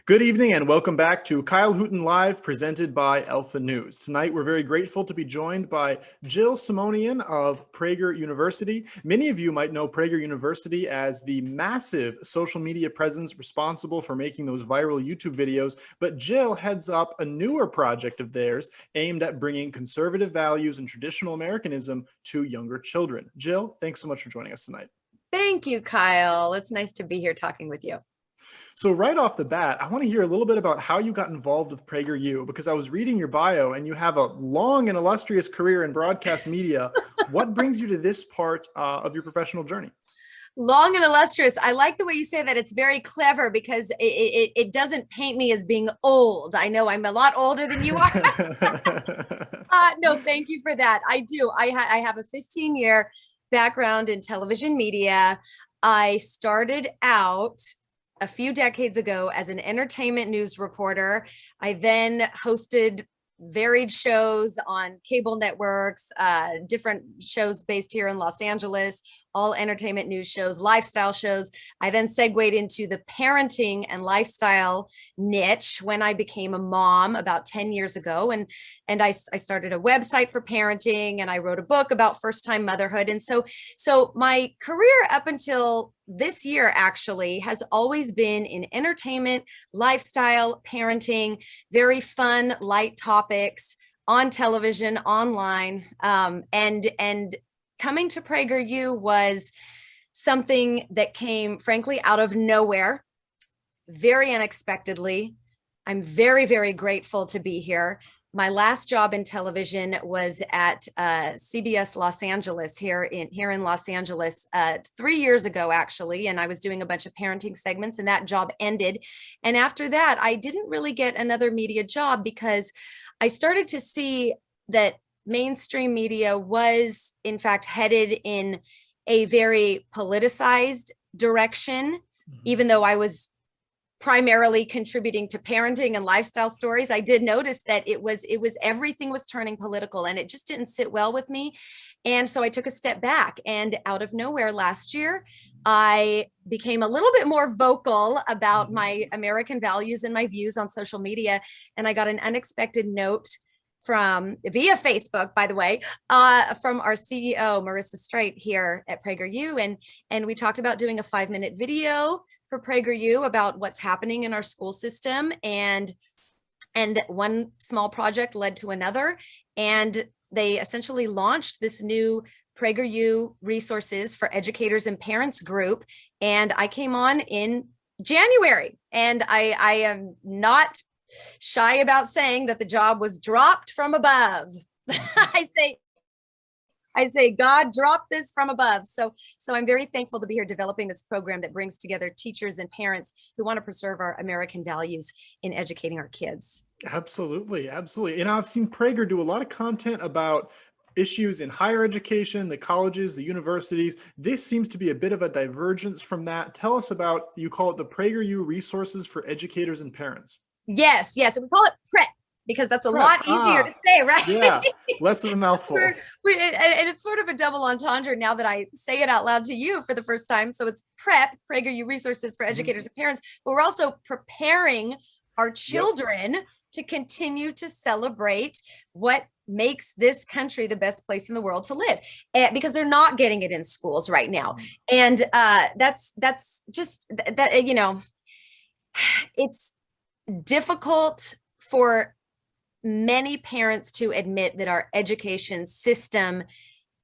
Good evening and welcome back to Kyle Hooten Live, presented by Alpha News. Tonight, we're very grateful to be joined by Jill Simonian of Prager University. Many of you might know Prager University as the massive social media presence responsible for making those viral YouTube videos, but Jill heads up a newer project of theirs aimed at bringing conservative values and traditional Americanism to younger children. Jill, thanks so much for joining us tonight. Thank you, Kyle. It's nice to be here talking with you. So right off the bat, I want to hear a little bit about how you got involved with PragerU, because I was reading your bio and you have a long and illustrious career in broadcast media. What brings you to this part of your professional journey? Long and illustrious. I like the way you say that. It's very clever because it doesn't paint me as being old. I know I'm a lot older than you are. No, thank you for that. I do. I have a 15-year background in television media. I started out a few decades ago as an entertainment news reporter. I then hosted varied shows on cable networks, different shows based here in Los Angeles, all entertainment news shows, lifestyle shows. I then segued into the parenting and lifestyle niche when I became a mom about 10 years ago. And I started a website for parenting, and I wrote a book about first-time motherhood. And so my career up until this year actually has always been in entertainment, lifestyle, parenting, very fun, light topics on television, online, and coming to PragerU was something that came, frankly, out of nowhere, very unexpectedly. I'm very, very grateful to be here. My last job in television was at CBS Los Angeles here in Los Angeles 3 years ago, actually, and I was doing a bunch of parenting segments, and that job ended. And after that, I didn't really get another media job because I started to see that mainstream media was, in fact, headed in a very politicized direction, even though I was primarily contributing to parenting and lifestyle stories. I did notice that it was everything was turning political, and it just didn't sit well with me. And so I took a step back, and out of nowhere last year, I became a little bit more vocal about my American values and my views on social media. And I got an unexpected note via Facebook, by the way, from our CEO, Marissa Straight here at PragerU. And we talked about doing a 5-minute video for PragerU about what's happening in our school system. And one small project led to another. And they essentially launched this new PragerU resources for educators and parents group. And I came on in January, and I am not shy about saying that the job was dropped from above. I say God dropped this from above. So I'm very thankful to be here developing this program that brings together teachers and parents who want to preserve our American values in educating our kids. Absolutely. Absolutely. And I've seen Prager do a lot of content about issues in higher education, the colleges, the universities. This seems to be a bit of a divergence from that. Tell us about, you call it the PragerU resources for educators and parents. Yes. And we call it PrEP because that's a lot easier to say, right? Yeah, less of a mouthful. And it's sort of a double entendre now that I say it out loud to you for the first time. So it's PrEP, PragerU resources for educators and parents, but we're also preparing our children to continue to celebrate what makes this country the best place in the world to live, because they're not getting it in schools right now. And that's just that, it's difficult for many parents to admit that our education system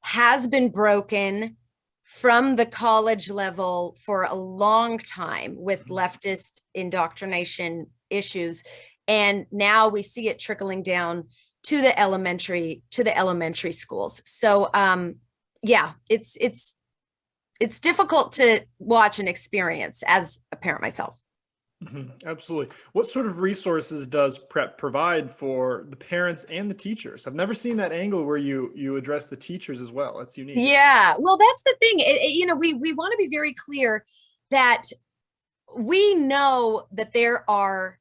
has been broken from the college level for a long time with leftist indoctrination issues. And now we see it trickling down to the elementary schools. So it's difficult to watch and experience as a parent myself. Absolutely. What sort of resources does PrEP provide for the parents and the teachers? I've never seen that angle where you address the teachers as well. That's unique. Yeah, well, that's the thing. We want to be very clear that we know that there are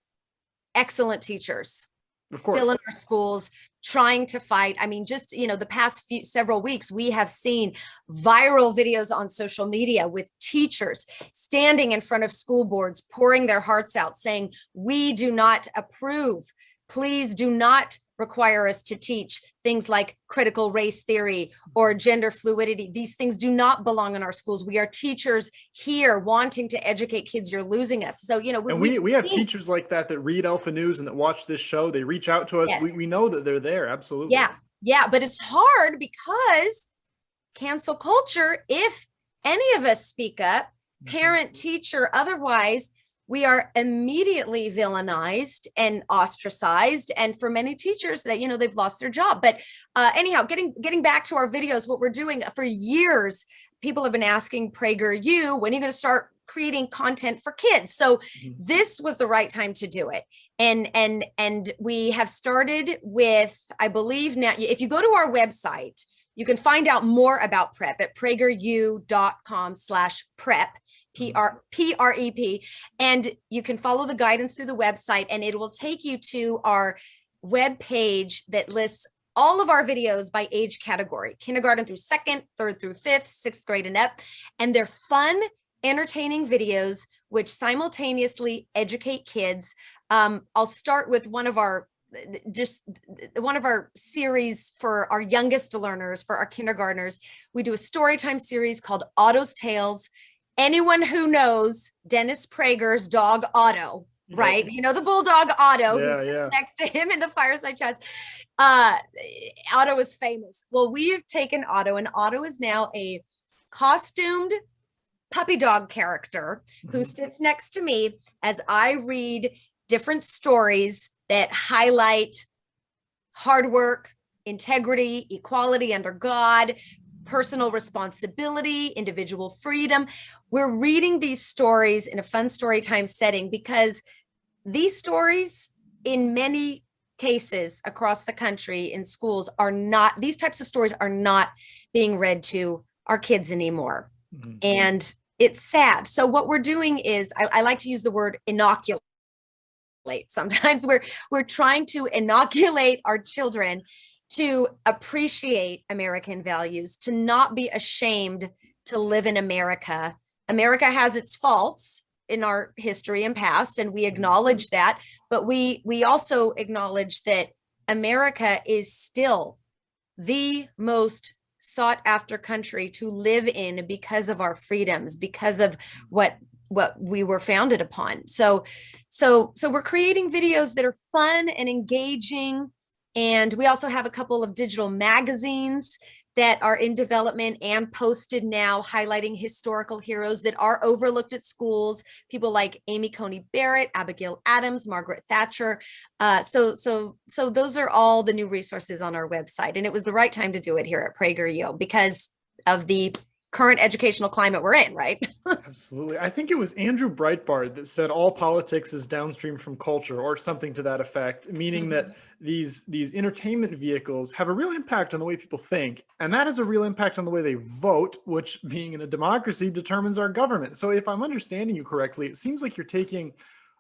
excellent teachers still in our schools trying to fight. I mean, just, the past several weeks, we have seen viral videos on social media with teachers standing in front of school boards, pouring their hearts out, saying, we do not approve. Please do not require us to teach things like critical race theory or gender fluidity. These things do not belong in our schools. We are teachers here wanting to educate kids. You're losing us. So, and we have teachers like that read Alpha News and that watch this show. They reach out to us. Yes. We know that they're there. Absolutely. Yeah. But it's hard because cancel culture, if any of us speak up, parent, teacher, otherwise, we are immediately villainized and ostracized. And for many teachers that, they've lost their job. But anyhow, getting back to our videos, what we're doing for years, people have been asking PragerU, when are you going to start creating content for kids? So this was the right time to do it. And we have started with, I believe now, if you go to our website, you can find out more about PrEP at prageru.com/PrEP, PREP. And you can follow the guidance through the website, and it will take you to our web page that lists all of our videos by age category, kindergarten through second, third through fifth, sixth grade and up. And they're fun, entertaining videos which simultaneously educate kids. I'll start with one of our series for our youngest learners, for our kindergartners. We do a story time series called Otto's Tales. Anyone who knows Dennis Prager's dog Otto, right? The bulldog Otto, who's sitting next to him in the fireside chats. Otto is famous. Well, we've taken Otto, and Otto is now a costumed puppy dog character who sits next to me as I read different stories that highlight hard work, integrity, equality under God, personal responsibility, individual freedom. We're reading these stories in a fun story time setting because these stories, in many cases across the country in schools, these types of stories are not being read to our kids anymore. And it's sad. So what we're doing is, I like to use the word inoculate. Sometimes we're trying to inoculate our children to appreciate American values, to not be ashamed to live in America. America has its faults in our history and past, and we acknowledge that, but we also acknowledge that America is still the most sought after country to live in because of our freedoms, because of what we were founded upon. So we're creating videos that are fun and engaging. And we also have a couple of digital magazines that are in development and posted now, highlighting historical heroes that are overlooked at schools, people like Amy Coney Barrett, Abigail Adams, Margaret Thatcher. So those are all the new resources on our website. And it was the right time to do it here at PragerU because of the current educational climate we're in, right? Absolutely. I think it was Andrew Breitbart that said all politics is downstream from culture, or something to that effect, meaning that these entertainment vehicles have a real impact on the way people think, and that has a real impact on the way they vote, which, being in a democracy, determines our government. So if I'm understanding you correctly, it seems like you're taking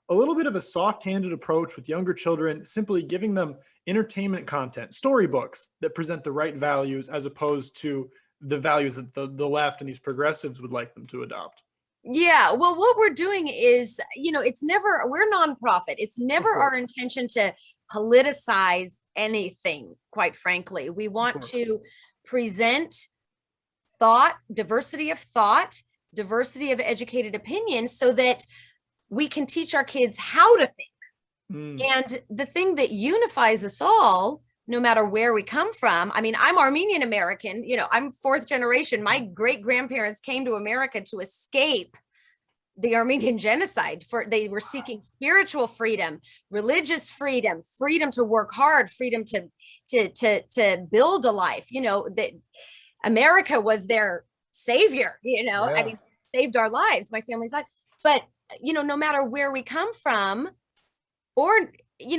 a little bit of a soft-handed approach with younger children, simply giving them entertainment content, storybooks that present the right values, as opposed to the values that the left and these progressives would like them to adopt. Yeah, well, what we're doing is, we're nonprofit. It's never our intention to politicize anything, quite frankly. We want to present diversity of educated opinion, so that we can teach our kids how to think. And the thing that unifies us all, no matter where we come from. I mean, I'm Armenian American, I'm fourth generation. My great grandparents came to America to escape the Armenian genocide. They were seeking spiritual freedom, religious freedom, freedom to work hard, freedom to build a life. That America was their savior, I mean, saved our lives, my family's life. But, no matter where we come from, or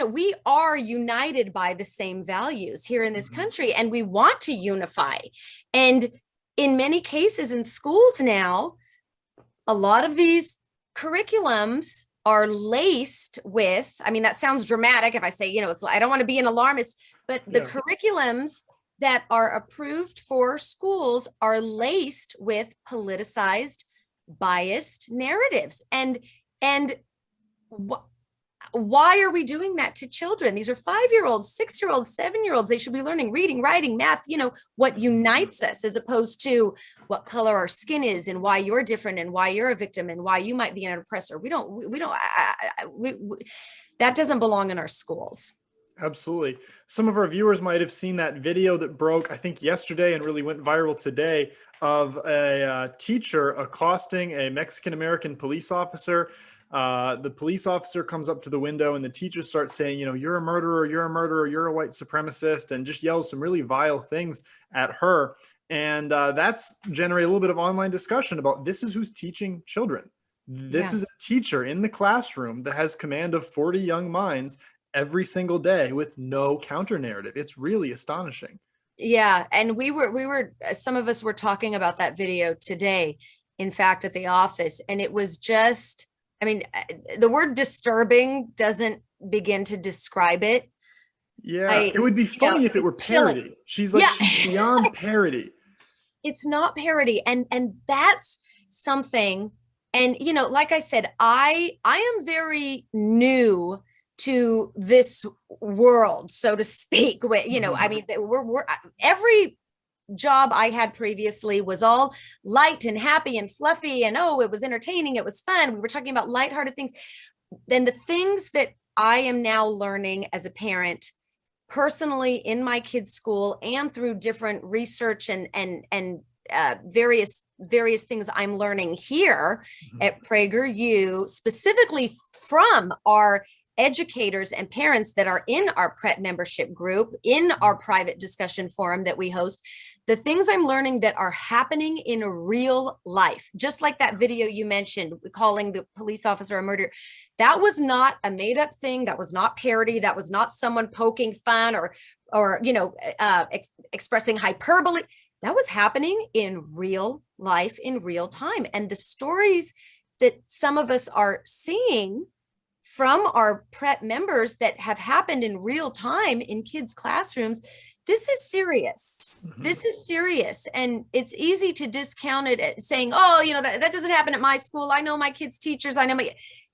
we are united by the same values here in this country, and we want to unify. And in many cases in schools now, a lot of these curriculums are laced with, I mean, that sounds dramatic if I say, I don't want to be an alarmist, but the curriculums that are approved for schools are laced with politicized, biased narratives. And why are we doing that to children? These are 5-year-olds, 6-year-olds, 7-year-olds. They should be learning reading, writing, math, what unites us, as opposed to what color our skin is and why you're different and why you're a victim and why you might be an oppressor. That doesn't belong in our schools. Absolutely. Some of our viewers might have seen that video that broke, I think, yesterday and really went viral today, of a teacher accosting a Mexican-American police officer. The police officer comes up to the window and the teacher starts saying, you're a murderer, you're a murderer, you're a white supremacist, and just yells some really vile things at her. And that's generated a little bit of online discussion about, this is who's teaching children. This is a teacher in the classroom that has command of 40 young minds every single day with no counter narrative. It's really astonishing. Yeah. And we were, some of us were talking about that video today, in fact, at the office. And it was just, I mean, the word disturbing doesn't begin to describe it. Yeah. It would be funny if it were parody. She's she's beyond parody. It's not parody. And that's something. And, like I said, I am very new to this world, so to speak. I mean, every job I had previously was all light and happy and fluffy, and it was entertaining, it was fun. We were talking about lighthearted things. Then the things that I am now learning as a parent, personally in my kids' school and through different research and various things I'm learning here at PragerU, specifically from our educators and parents that are in our PrEP membership group, in our private discussion forum that we host, the things I'm learning that are happening in real life, just like that video you mentioned, calling the police officer a murderer. That was not a made up thing. That was not parody. That was not someone poking fun or expressing hyperbole. That was happening in real life, in real time. And the stories that some of us are seeing from our PrEP members that have happened in real time in kids' classrooms, this is serious. This is serious. And it's easy to discount it saying, that doesn't happen at my school. I know my kids' teachers.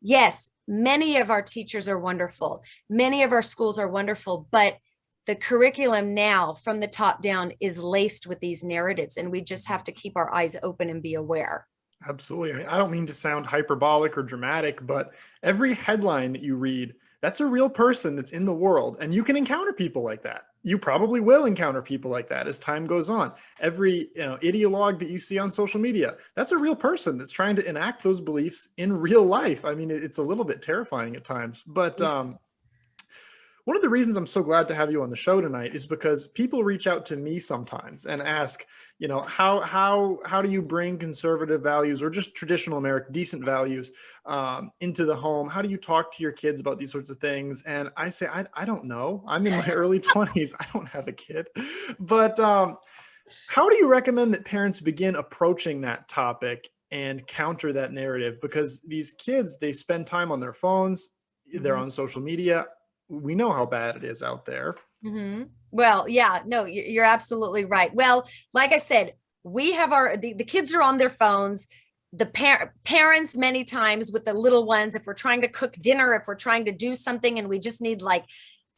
Yes, many of our teachers are wonderful. Many of our schools are wonderful, but the curriculum now from the top down is laced with these narratives, and we just have to keep our eyes open and be aware. Absolutely. I mean, I don't mean to sound hyperbolic or dramatic, but every headline that you read, that's a real person that's in the world. And you can encounter people like that. You probably will encounter people like that as time goes on. Every ideologue that you see on social media, that's a real person that's trying to enact those beliefs in real life. I mean, it's a little bit terrifying at times, but one of the reasons I'm so glad to have you on the show tonight is because people reach out to me sometimes and ask, how do you bring conservative values or just traditional American decent values into the home? How do you talk to your kids about these sorts of things? And I say, I don't know. I'm in my early 20s. I don't have a kid. But how do you recommend that parents begin approaching that topic and counter that narrative? Because these kids, they spend time on their phones, they're on social media. We know how bad it is out there. Well, yeah, no, you're absolutely right. Well, like I said, we have the kids are on their phones. The parents many times with the little ones, if we're trying to cook dinner, if we're trying to do something and we just need like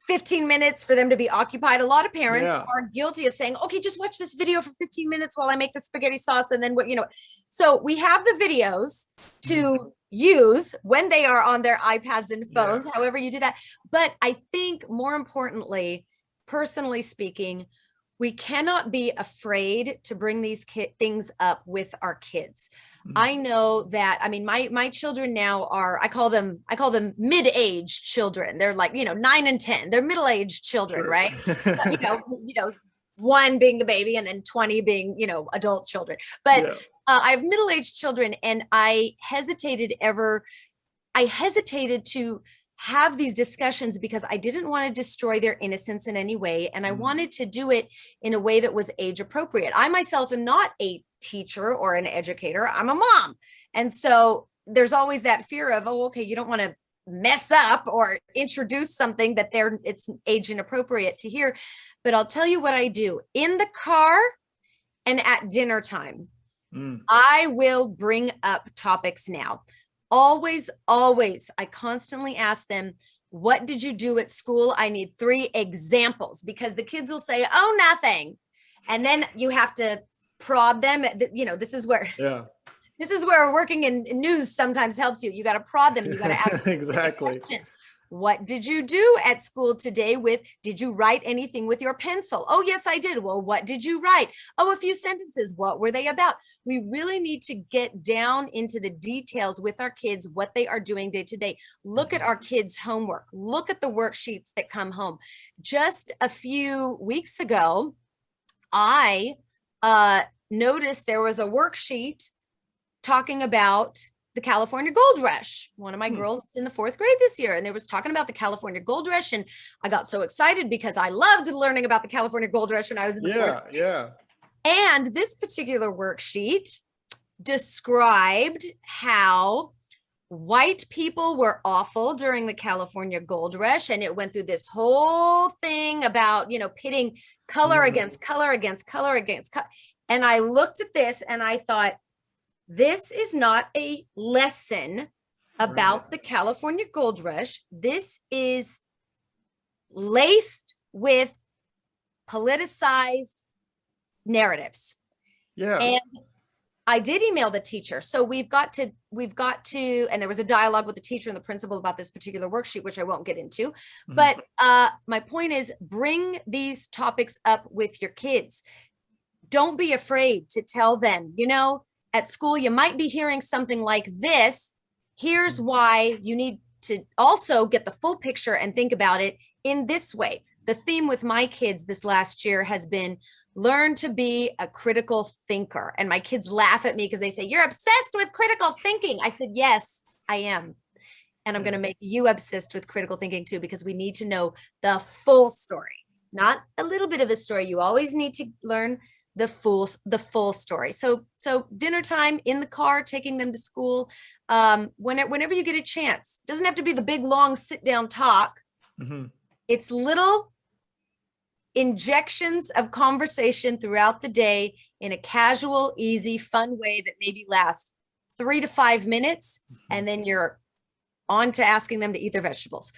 15 minutes for them to be occupied. A lot of parents are guilty of saying, okay, just watch this video for 15 minutes while I make the spaghetti sauce. And then so we have the videos to use when they are on their iPads and phones, however you do that. But I think more importantly, personally speaking, we cannot be afraid to bring these things up with our kids. I know that, I mean, my children now are, I call them mid-aged children. They're like, 9 and 10, they're middle-aged children, right? One being the baby and then 20 being, adult children. But I have middle-aged children, and I hesitated to have these discussions because I didn't want to destroy their innocence in any way. And I wanted to do it in a way that was age appropriate. I myself am not a teacher or an educator. I'm a mom. And so there's always that fear of, oh, okay, you don't want to mess up or introduce something that it's age inappropriate to hear. But I'll tell you what I do in the car and at dinner time. I will bring up topics now. Always, I constantly ask them, what did you do at school? I need 3 examples, because the kids will say, oh, nothing. And then you have to prod them. You know, this is where working in news sometimes helps you. You got to prod them. You got to ask exactly questions. What did you do at school today did you write anything with your pencil? Oh, yes, I did. Well, what did you write? Oh, a few sentences. What were they about? We really need to get down into the details with our kids, what they are doing day to day. Look at our kids' homework. Look at the worksheets that come home. Just a few weeks ago, I noticed there was a worksheet talking about the California Gold Rush. One of my girls is in the 4th grade this year, and they was talking about the California Gold Rush, and I got so excited because I loved learning about the California Gold Rush when I was in the 4th grade. Yeah. And this particular worksheet described how white people were awful during the California Gold Rush, and it went through this whole thing about, you know, pitting color against color against color against color. And I looked at this and I thought, this is not a lesson about the California Gold Rush. This is laced with politicized narratives. Yeah. And I did email the teacher. So we've got to, and there was a dialogue with the teacher and the principal about this particular worksheet, which I won't get into. But my point is, bring these topics up with your kids. Don't be afraid to tell them, you know, at school, you might be hearing something like this. Here's why you need to also get the full picture and think about it in this way. The theme with my kids this last year has been learn to be a critical thinker. And my kids laugh at me because they say, you're obsessed with critical thinking. I said, yes, I am. And I'm going to make you obsessed with critical thinking too, because we need to know the full story, not a little bit of a story. You always need to learn the full story. So dinner time, in the car, taking them to school, whenever you get a chance. Doesn't have to be the big long sit down talk. It's little injections of conversation throughout the day in a casual, easy, fun way that maybe lasts 3 to 5 minutes, and then you're on to asking them to eat their vegetables.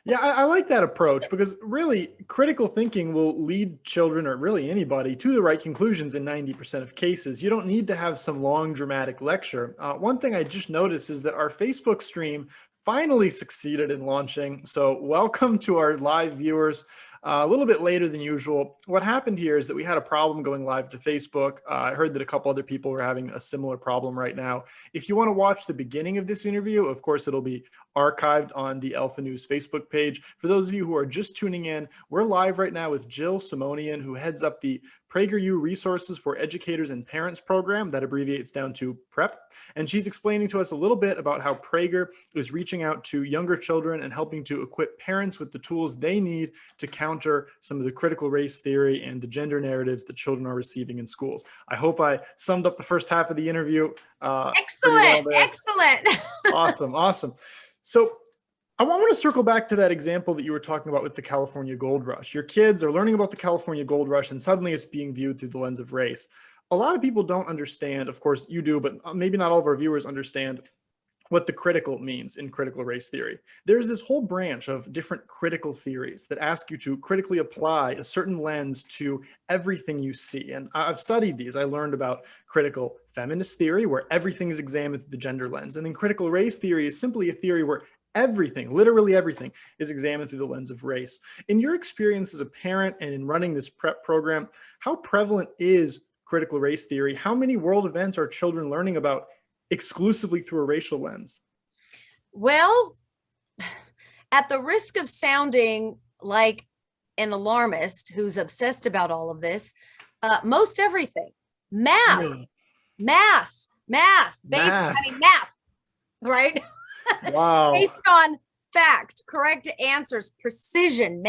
Yeah, I like that approach, because really critical thinking will lead children, or really anybody, to the right conclusions in 90% of cases. You don't need to have some long dramatic lecture. One thing I just noticed is that our Facebook stream finally succeeded in launching. So welcome to our live viewers. A little bit later than usual. What happened here is that we had a problem going live to Facebook. I heard that a couple other people were having a similar problem right now. If you want to watch the beginning of this interview, of course, it'll be archived on the Alpha News Facebook page. For those of you who are just tuning in, we're live right now with Jill Simonian, who heads up the PragerU Resources for Educators and Parents program, that abbreviates down to PrEP. And she's explaining to us a little bit about how Prager is reaching out to younger children and helping to equip parents with the tools they need to counter some of the critical race theory and the gender narratives that children are receiving in schools. I hope I summed up the first half of the interview. Excellent, excellent. Awesome. So I want to circle back to that example that you were talking about with the California Gold Rush. Your kids are learning about the California Gold Rush, and suddenly it's being viewed through the lens of race. A lot of people don't understand, of course you do, but maybe not all of our viewers understand what the critical means in critical race theory. There's this whole branch of different critical theories that ask you to critically apply a certain lens to everything you see. And I've studied these. I learned about critical feminist theory, where everything is examined through the gender lens. And then critical race theory is simply a theory where everything, literally everything, is examined through the lens of race. In your experience as a parent and in running this PrEP program, how prevalent is critical race theory? How many world events are children learning about exclusively through a racial lens? Well, at the risk of sounding like an alarmist who's obsessed about all of this, most everything, math, right? Wow. Based on fact, correct answers, precision,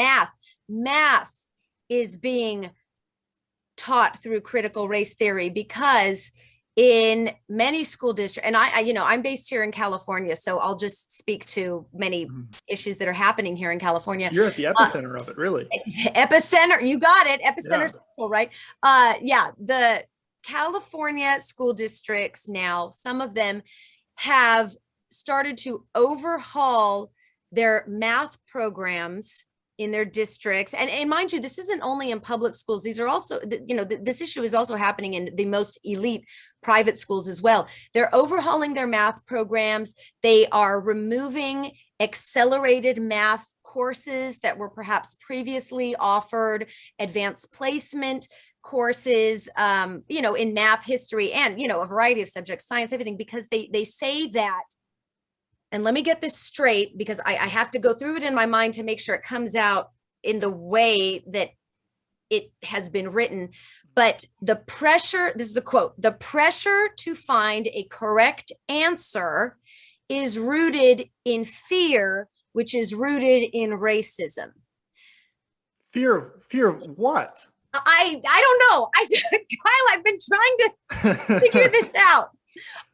math is being taught through critical race theory, because in many school districts, and I'm based here in California, so I'll just speak to many issues that are happening here in California. You're at the epicenter of it, really. Epicenter, you got it. Epicenter Yeah. Central, right? Yeah, the California school districts now, some of them have started to overhaul their math programs in their districts. And mind you, this isn't only in public schools. These are also, this issue is also happening in the most elite private schools as well. They're overhauling their math programs. They are removing accelerated math courses that were perhaps previously offered, advanced placement courses, in math, history, and, a variety of subjects, science, everything, because they say that, and let me get this straight, because I have to go through it in my mind to make sure it comes out in the way that it has been written. But the pressure, this is a quote, the pressure to find a correct answer is rooted in fear, which is rooted in racism. Fear of what? I don't know. Kyle, I've been trying to figure this out.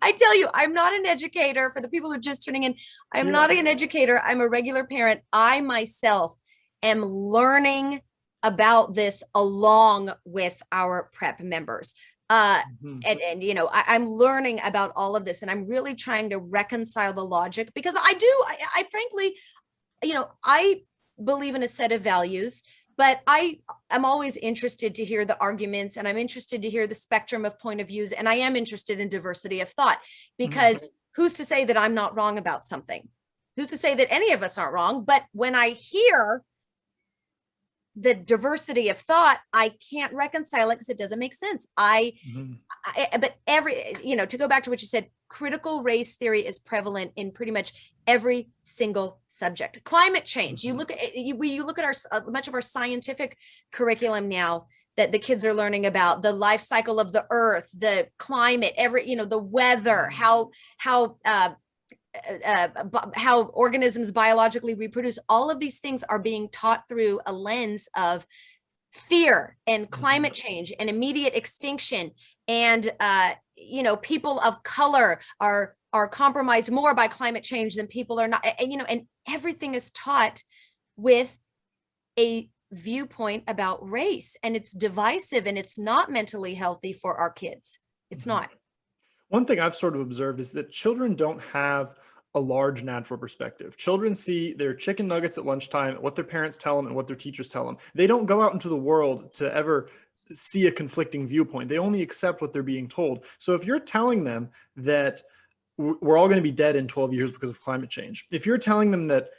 I tell you, I'm not an educator. For the people who are just tuning in, I'm not an educator. I'm a regular parent. I myself am learning about this along with our prep members. And I'm learning about all of this, and I'm really trying to reconcile the logic, because I frankly, I believe in a set of values, but I am always interested to hear the arguments, and I'm interested to hear the spectrum of point of views. And I am interested in diversity of thought, because who's to say that I'm not wrong about something? Who's to say that any of us aren't wrong? But when I hear the diversity of thought, I can't reconcile it because it doesn't make sense. But to go back to what you said, critical race theory is prevalent in pretty much every single subject. Climate change. You look at our much of our scientific curriculum now that the kids are learning about the life cycle of the earth, the climate, the weather, how organisms biologically reproduce. All of these things are being taught through a lens of fear and climate change and immediate extinction. And, people of color are compromised more by climate change than people are not. And everything is taught with a viewpoint about race, and it's divisive, and it's not mentally healthy for our kids. It's not. One thing I've sort of observed is that children don't have a large natural perspective. Children see their chicken nuggets at lunchtime, what their parents tell them and what their teachers tell them. They don't go out into the world to ever see a conflicting viewpoint. They only accept what they're being told. So if you're telling them that we're all going to be dead in 12 years because of climate change, if you're telling them that,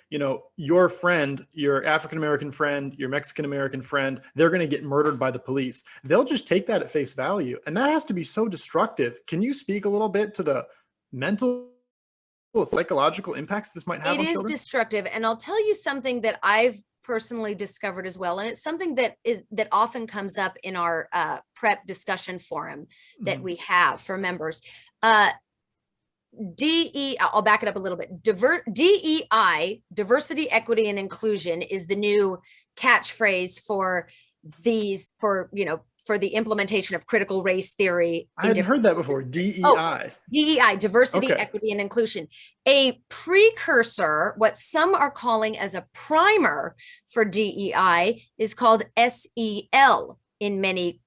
your friend, your African-American friend, your Mexican-American friend, they're going to get murdered by the police, they'll just take that at face value. And that has to be so destructive. Can you speak a little bit to the mental, psychological impacts this might have on children? It is destructive. And I'll tell you something that I've personally discovered as well. And it's something that often comes up in our prep discussion forum that we have for members. I'll back it up a little bit. DEI, diversity, equity, and inclusion, is the new catchphrase for the implementation of critical race theory. I hadn't heard that before. DEI. DEI, diversity, equity, and inclusion. A precursor, what some are calling as a primer for DEI, is called SEL in many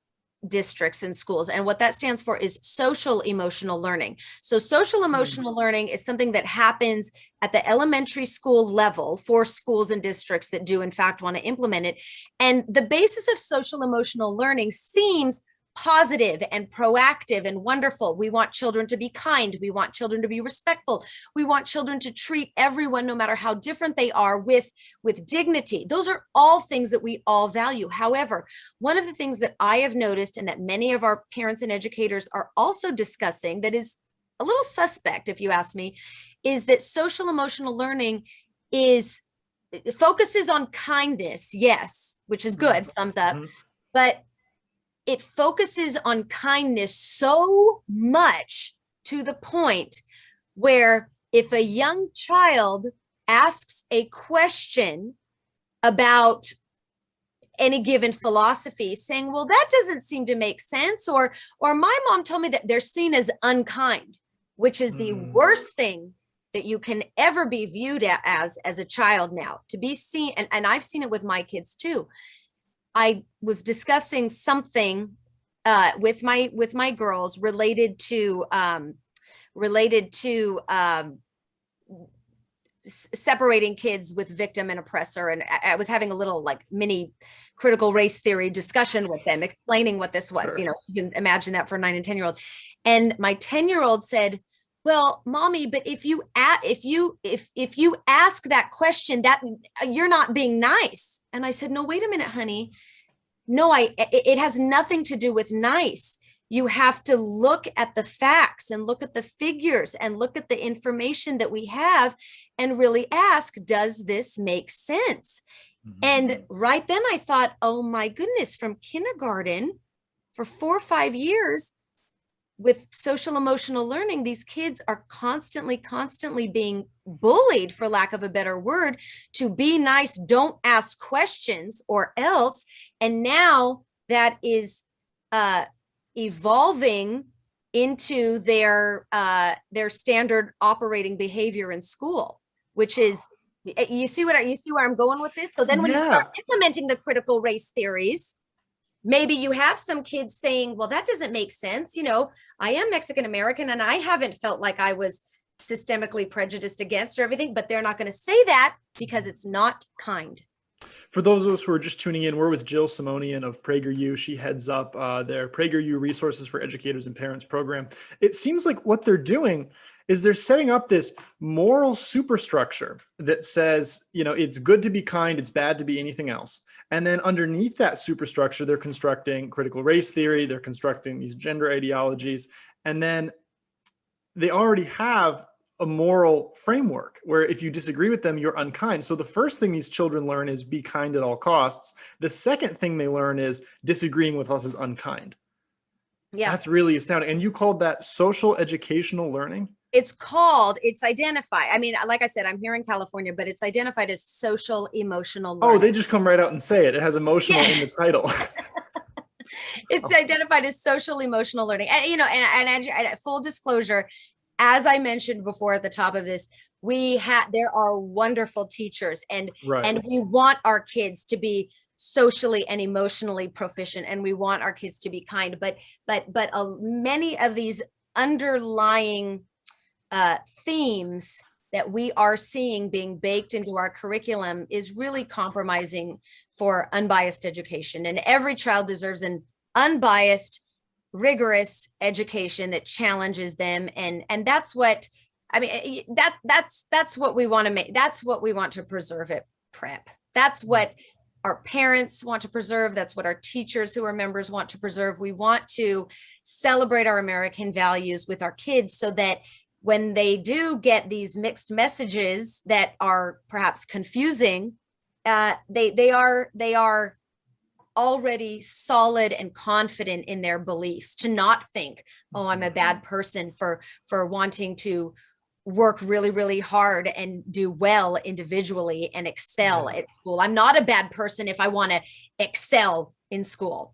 districts and schools. And what that stands for is social emotional learning. So social emotional learning is something that happens at the elementary school level for schools and districts that do in fact want to implement it. And the basis of social emotional learning seems positive and proactive and wonderful. We want children to be kind. We want children to be respectful. We want children to treat everyone, no matter how different they are, with dignity. Those are all things that we all value. However, one of the things that I have noticed, and that many of our parents and educators are also discussing, that is a little suspect, if you ask me, is that social emotional learning focuses on kindness, yes, which is good, thumbs up, but it focuses on kindness so much to the point where if a young child asks a question about any given philosophy, saying, well, that doesn't seem to make sense, or my mom told me that they're seen as unkind, which is the worst thing that you can ever be viewed as a child now, to be seen. And I've seen it with my kids too. I was discussing something with my girls related to separating kids with victim and oppressor. And I was having a little like mini critical race theory discussion with them, explaining what this was. Sure. You can imagine that for a 9 and 10-year-old. And my 10-year-old said, well, mommy, but if you ask that question, that you're not being nice. And I said, no, wait a minute, honey. No, it has nothing to do with nice. You have to look at the facts and look at the figures and look at the information that we have and really ask, does this make sense? And right then I thought, oh my goodness, from kindergarten for 4 or 5 years with social emotional learning, these kids are constantly being bullied, for lack of a better word, to be nice, don't ask questions or else. And now that is evolving into their standard operating behavior in school, which is, you see where I'm going with this? So then when you start implementing the critical race theories, maybe you have some kids saying, well, that doesn't make sense. You know, I am Mexican American and I haven't felt like I was systemically prejudiced against or everything, but they're not going to say that because it's not kind. For those of us who are just tuning in, we're with Jill Simonian of PragerU. She heads up their PragerU Resources for Educators and Parents program. It seems like what they're doing is they're setting up this moral superstructure that says, you know, it's good to be kind, it's bad to be anything else. And then underneath that superstructure, they're constructing critical race theory, they're constructing these gender ideologies, and then they already have a moral framework where if you disagree with them, you're unkind. So the first thing these children learn is be kind at all costs. The second thing they learn is disagreeing with us is unkind. Yeah. That's really astounding. And you called that social educational learning? It's identified. I mean, like I said, I'm here in California, but it's identified as social emotional learning. Oh, they just come right out and say it. It has emotional in the title. It's identified as social emotional learning. And, you know, and full disclosure, as I mentioned before at the top of this, there are wonderful teachers and we want our kids to be socially and emotionally proficient, and we want our kids to be kind, but many of these underlying themes that we are seeing being baked into our curriculum is really compromising for unbiased education. And every child deserves an unbiased, rigorous education that challenges them. And that's what, I mean, that's what we want to make. That's what we want to preserve at Prep. That's what our parents want to preserve. That's what our teachers who are members want to preserve. We want to celebrate our American values with our kids so that when they do get these mixed messages that are perhaps confusing, they are already solid and confident in their beliefs, to not think, oh, I'm a bad person for wanting to work really, really hard and do well individually and excel at school. I'm not a bad person if I want to excel in school.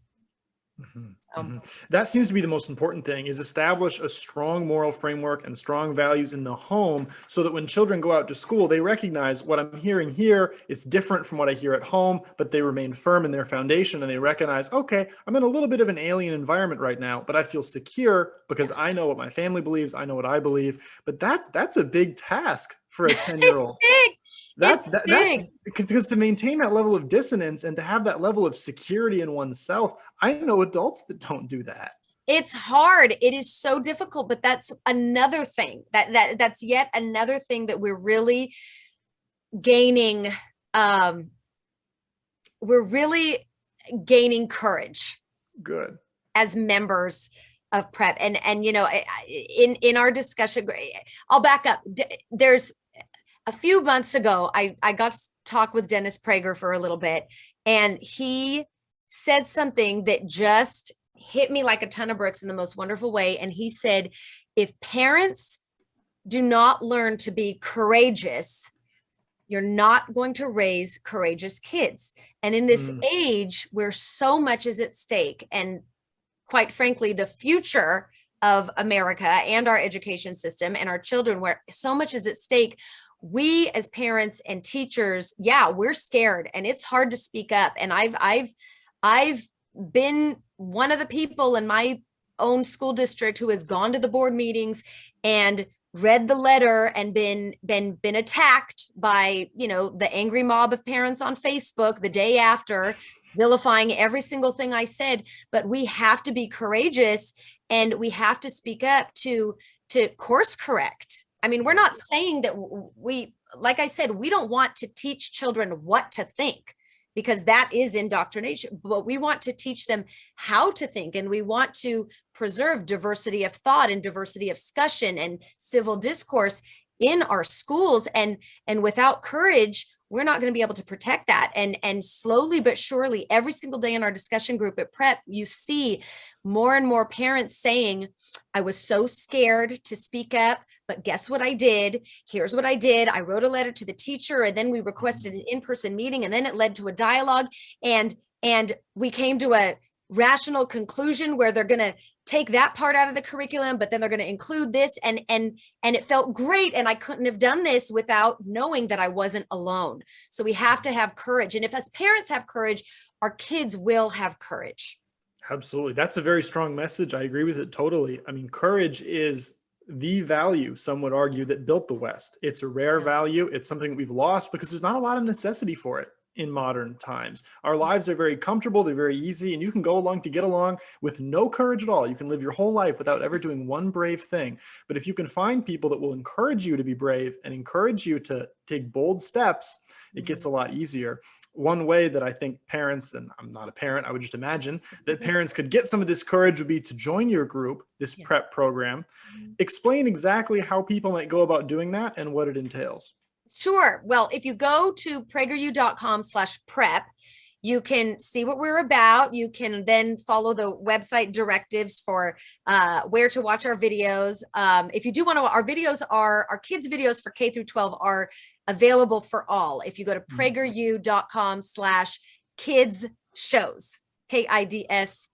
That seems to be the most important thing, is establish a strong moral framework and strong values in the home so that when children go out to school, they recognize what I'm hearing here is different from what I hear at home, but they remain firm in their foundation and they recognize, okay, I'm in a little bit of an alien environment right now, but I feel secure because I know what my family believes, I know what I believe. But that's a big task for a 10-year-old. That's because to maintain that level of dissonance and to have that level of security in oneself, I know adults that don't do that. It's hard. It is so difficult, but that's another thing that's yet another thing that we're really gaining. We're really gaining courage. Good. As members of Prep. And you know, in our discussion, I'll back up. There's a few months ago, I got to talk with Dennis Prager for a little bit, and he said something that just hit me like a ton of bricks in the most wonderful way. And he said, if parents do not learn to be courageous, you're not going to raise courageous kids. And in this age where so much is at stake, and quite frankly, the future of America and our education system and our children, where so much is at stake, we as parents and teachers, yeah, we're scared and it's hard to speak up. And I've been one of the people in my own school district who has gone to the board meetings and read the letter and been attacked by, you know, the angry mob of parents on Facebook the day after, vilifying every single thing I said. But we have to be courageous and we have to speak up to course correct. I mean, we're not saying that we, like I said, we don't want to teach children what to think, because that is indoctrination, but we want to teach them how to think, and we want to preserve diversity of thought and diversity of discussion and civil discourse in our schools. And without courage, we're not going to be able to protect that. And slowly but surely, every single day in our discussion group at Prep, you see more and more parents saying, I was so scared to speak up, but guess what I did? Here's what I did. I wrote a letter to the teacher, and then we requested an in-person meeting, and then it led to a dialogue. And we came to a rational conclusion where they're going to take that part out of the curriculum, but then they're going to include this. And it felt great. And I couldn't have done this without knowing that I wasn't alone. So we have to have courage. And if as parents have courage, our kids will have courage. Absolutely. That's a very strong message. I agree with it totally. I mean, courage is the value, some would argue, that built the West. It's a rare value. It's something we've lost because there's not a lot of necessity for it in modern times. Our lives are very comfortable. They're very easy, and you can go along to get along with no courage at all. You can live your whole life without ever doing one brave thing. But if you can find people that will encourage you to be brave and encourage you to take bold steps, it gets a lot easier. One way that I think parents, and I'm not a parent, I would just imagine that parents could get some of this courage would be to join your group, this prep program. Explain exactly how people might go about doing that and what it entails. Sure. Well, if you go to PragerU.com/prep, you can see what we're about. You can then follow the website directives for where to watch our videos. If you do want to, our kids' videos for K through 12 are available for all. If you go to PragerU.com/kids shows, KIDSSHOWS.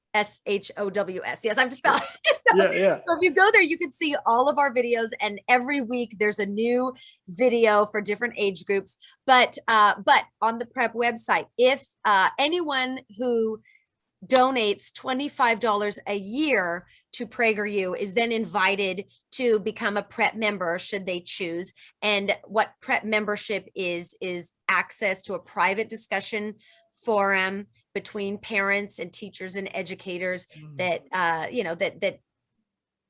Yes, I'm just spelling it. So if you go there, you can see all of our videos, and every week there's a new video for different age groups. But on the Prep website, if anyone who donates $25 a year to PragerU is then invited to become a Prep member should they choose. And what Prep membership is access to a private discussion forum between parents and teachers and educators that that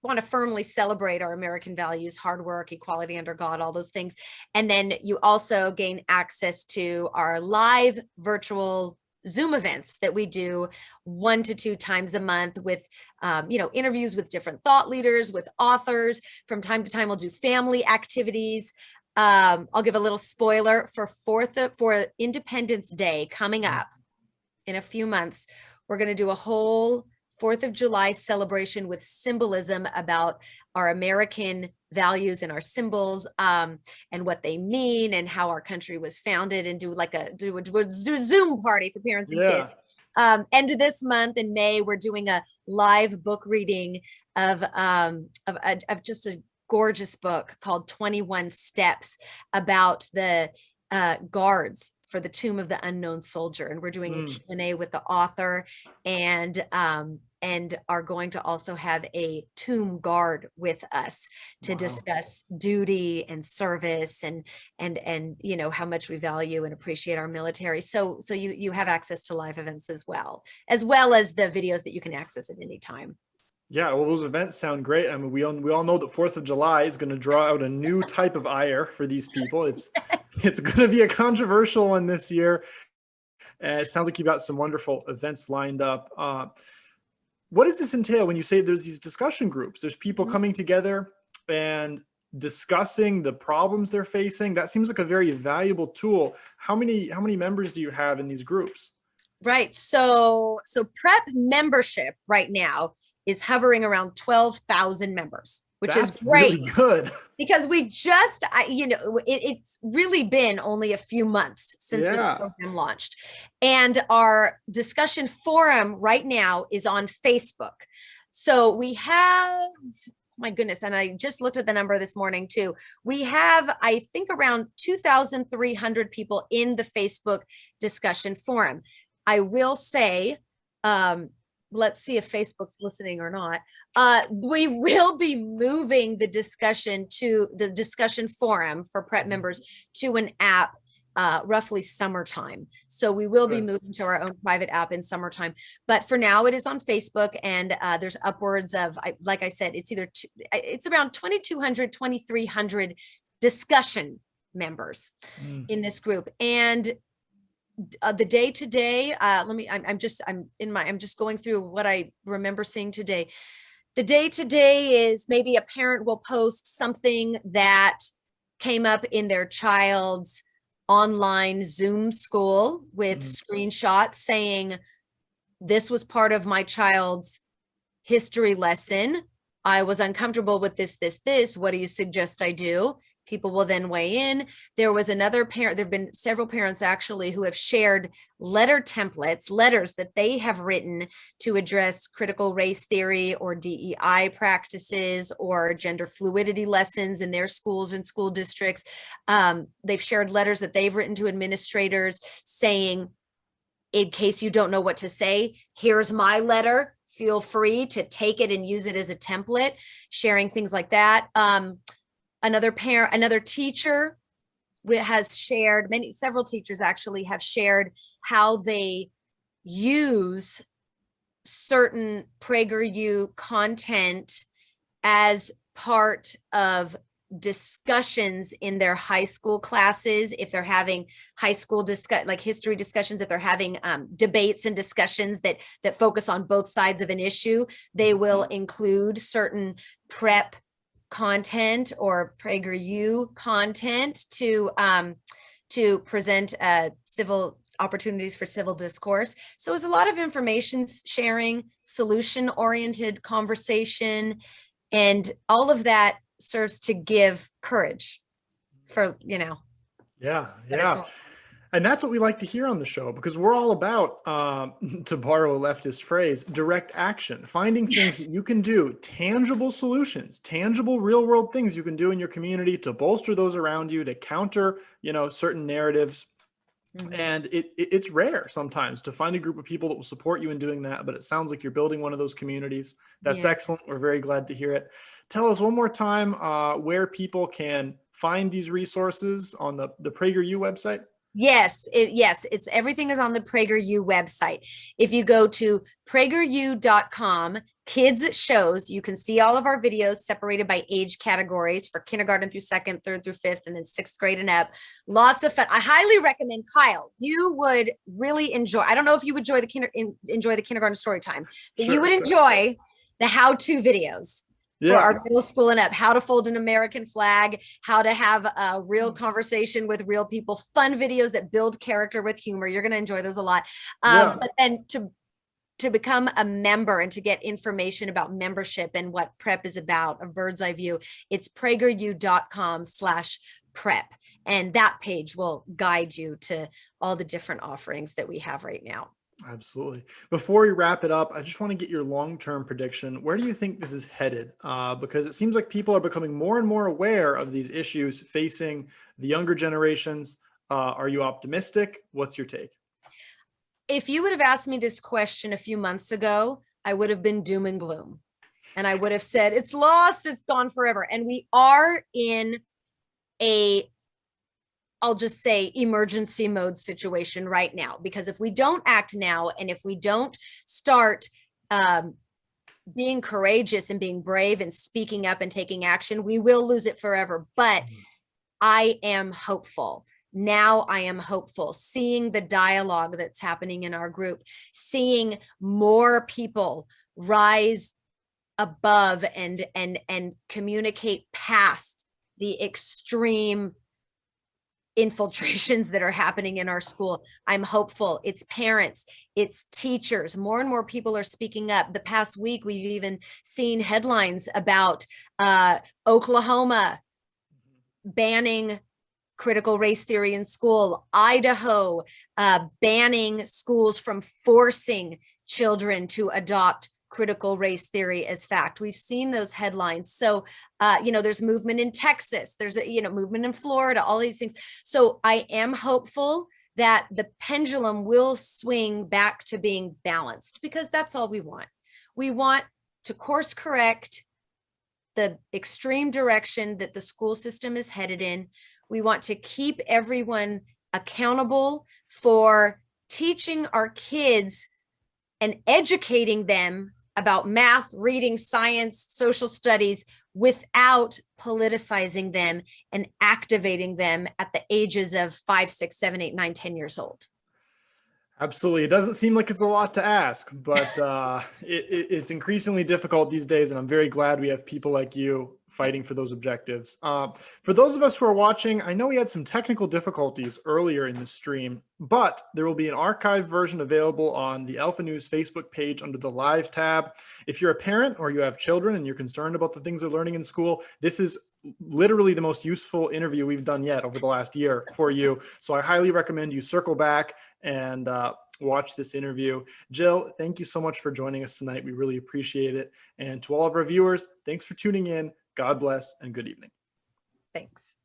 want to firmly celebrate our American values, hard work, equality under God, all those things. And then you also gain access to our live virtual Zoom events that we do 1 to 2 times a month with, interviews with different thought leaders, with authors. From time to time, we'll do family activities. I'll give a little spoiler for Independence Day coming up in a few months. We're going to do a whole 4th of July celebration with symbolism about our American values and our symbols, and what they mean and how our country was founded, and do a Zoom party for parents and kids. End of this month in May, we're doing a live book reading of just a gorgeous book called 21 Steps about the guards for the Tomb of the Unknown Soldier. And we're doing a Q&A with the author, and are going to also have a tomb guard with us to discuss duty and service and how much we value and appreciate our military. So you have access to live events as well as the videos that you can access at any time. Yeah, well, those events sound great. I mean, we all know that 4th of July is going to draw out a new type of ire for these people. It's going to be a controversial one this year. It sounds like you've got some wonderful events lined up. What does this entail when you say there's these discussion groups? There's people coming together and discussing the problems they're facing. That seems like a very valuable tool. How many members do you have in these groups? Right. So Prep membership right now is hovering around 12,000 members, which That's is great. Really good. Because we just, it's really been only a few months since this program launched. And our discussion forum right now is on Facebook. So we have, my goodness, and I just looked at the number this morning too. We have, I think, around 2,300 people in the Facebook discussion forum. I will say, let's see if Facebook's listening or not. We will be moving the discussion to the discussion forum for prep members to an app roughly summertime. So we will be moving to our own private app in summertime. But for now, it is on Facebook, and there's upwards of, like I said, it's around 2,200, 2,300 discussion members in this group. And the day to day, I'm just going through what I remember seeing today. The day to day is maybe a parent will post something that came up in their child's online Zoom school with screenshots saying, this was part of my child's history lesson. I was uncomfortable with this. What do you suggest I do? People will then weigh in. There was another parent, there've been several parents actually who have shared letter templates, letters that they have written to address critical race theory or DEI practices or gender fluidity lessons in their schools and school districts. They've shared letters that they've written to administrators saying, in case you don't know what to say, here's my letter. Feel free to take it and use it as a template, sharing things like that. Another teacher has shared, several teachers actually have shared how they use certain PragerU content as part of discussions in their high school classes. If they're having high school like history discussions, if they're having debates and discussions that focus on both sides of an issue, they will include certain prep content or PragerU content to present civil opportunities for civil discourse. So it's a lot of information sharing, solution-oriented conversation, and all of that serves to give courage for, Yeah. And that's what we like to hear on the show, because we're all about, to borrow a leftist phrase, direct action, finding things that you can do, tangible solutions, tangible real world things you can do in your community to bolster those around you, to counter, certain narratives. And it's rare sometimes to find a group of people that will support you in doing that, but it sounds like you're building one of those communities. That's excellent. We're very glad to hear it. Tell us one more time where people can find these resources on the PragerU website. Yes, it's everything is on the PragerU website. If you go to PragerU.com, kids shows, you can see all of our videos separated by age categories for kindergarten through second, third through fifth, and then sixth grade and up. Lots of fun. I highly recommend, Kyle, you would really enjoy, I don't know if you would enjoy the kindergarten story time, but you would enjoy the how-to videos. For our middle school and up, how to fold an American flag, how to have a real conversation with real people, fun videos that build character with humor. You're going to enjoy those a lot. But then to become a member and to get information about membership and what prep is about, a bird's eye view, it's PragerU.com/prep. And that page will guide you to all the different offerings that we have right now. Absolutely. Before we wrap it up, I just want to get your long-term prediction. Where do you think this is headed? Because it seems like people are becoming more and more aware of these issues facing the younger generations. Are you optimistic? What's your take? If you would have asked me this question a few months ago, I would have been doom and gloom. And I would have said, it's lost, it's gone forever. And we are in I'll just say emergency mode situation right now, because if we don't act now, and if we don't start being courageous and being brave and speaking up and taking action, we will lose it forever. But I am hopeful. Now I am hopeful, seeing the dialogue that's happening in our group, seeing more people rise above and communicate past the extreme infiltrations that are happening in our school. I'm hopeful. It's parents, it's teachers. More and more people are speaking up. The past week, we've even seen headlines about Oklahoma banning critical race theory in school, Idaho banning schools from forcing children to adopt critical race theory as fact. We've seen those headlines. So, there's movement in Texas, there's a, movement in Florida, all these things. So I am hopeful that the pendulum will swing back to being balanced, because that's all we want. We want to course correct the extreme direction that the school system is headed in. We want to keep everyone accountable for teaching our kids and educating them about math, reading, science, social studies without politicizing them and activating them at the ages of 5, 6, 7, 8, 9, 10 years old. Absolutely. It doesn't seem like it's a lot to ask, but it's increasingly difficult these days, and I'm very glad we have people like you fighting for those objectives. For those of us who are watching, I know we had some technical difficulties earlier in the stream, but there will be an archived version available on the Alpha News Facebook page under the Live tab. If you're a parent or you have children and you're concerned about the things they're learning in school, this is literally the most useful interview we've done yet over the last year for you. So I highly recommend you circle back and watch this interview. Jill, thank you so much for joining us tonight. We really appreciate it. And to all of our viewers, thanks for tuning in. God bless and good evening. Thanks.